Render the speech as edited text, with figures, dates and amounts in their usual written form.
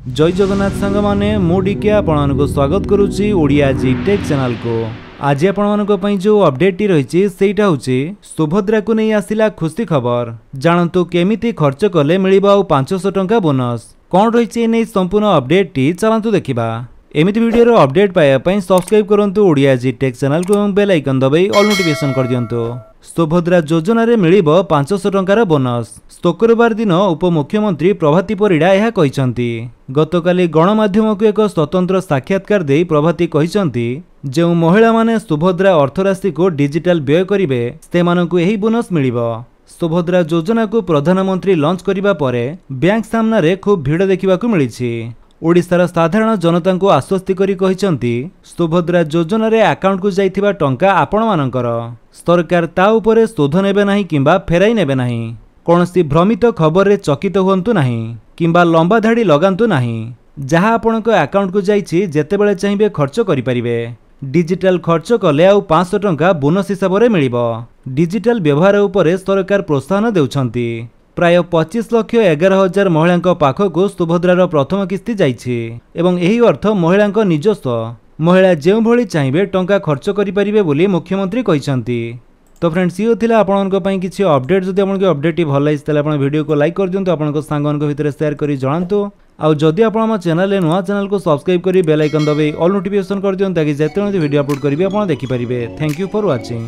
जय जगन्नाथ सांग माने मु डीके आपको स्वागत करुच्ची ओडिया जी टेक चैनल को। आज आपण जो अपडेट टी रही सेटा होची सुभद्रा को नहीं आसिला खुशी खबर। जानतु केमिति खर्च कले मिलिबा 500 टंका बोनस कौन रही नहीं संपूर्ण अपडेट टी चलतु देखा। एमिति वीडियो अपडेट पाइबा सब्सक्राइब करंतु ओडिया जी टेक चैनल को बेल आइकन दबाई ऑल नोटिफिकेशन कर दियंतु। सुभद्रा योजना रे मिलिबो 500 टंकार बोनस। शुक्रवार दिन उपमुख्यमंत्री प्रभाती परिडा यह कहिसंती। गतकाली गणमाध्यम को एक स्वतंत्र साक्षात्कार दे प्रभाती कहिसंती जो महिला माने सुभद्रा अर्थराशि को डिजिटल व्यय करिवे सेमानकु एही बोनस मिलिबो। सुभद्रा योजना को प्रधानमंत्री लॉन्च करिबा परे बैंक सामना रे खूब भीड़ देखिबाकू मिलिछि। ओडिशार साधारण जनता को आश्वस्ति करी कहिसंती सुभद्रा योजना रे अकाउंट को जाइथिबा टंका आपण मानकर सरकार ता उपरे शोध नेबे नाही किंबा फेराई नेबे नाही। कोनोसी भ्रमित खबर रे चकित हुंतु नाही किंबा लंबा धाड़ी लगांतु नाही। जहां आपणको अकाउंट को जाइछि जेतेबेले चाहिबे खर्च करि परिबे। डिजिटल खर्च कले आउ 500 टंका बोनस हिसाब रे मिलिबो। डिजिटल व्यवहार उपरे सरकार प्रोत्साहन देउछंती। प्राय 25,11,000 महिला पाखक सुभद्रार प्रथम किस्ती जाइछि एवं एही अर्थ महिला निजस्व। महिला जो भली चाहिए टंका खर्च करें बोली मुख्यमंत्री कहते। तो फ्रेंड्स ये थिला आपनको पई किछि अपडेट। जदि आपनको अपडेट भल लगी ताले आपण वीडियो को लाइक कर दियंतु, आपनको सांगनको भितर शेयर करी जणांतु। आउ जदि आपण हम चैनल नुआ चैनल को सब्सक्राइब करी बेल आइकन दबाई ऑल नोटिफिकेशन कर दियंतु ताकि जेते वीडियो अपलोड करिवे आपण देखि परिबे। Thank you for watching.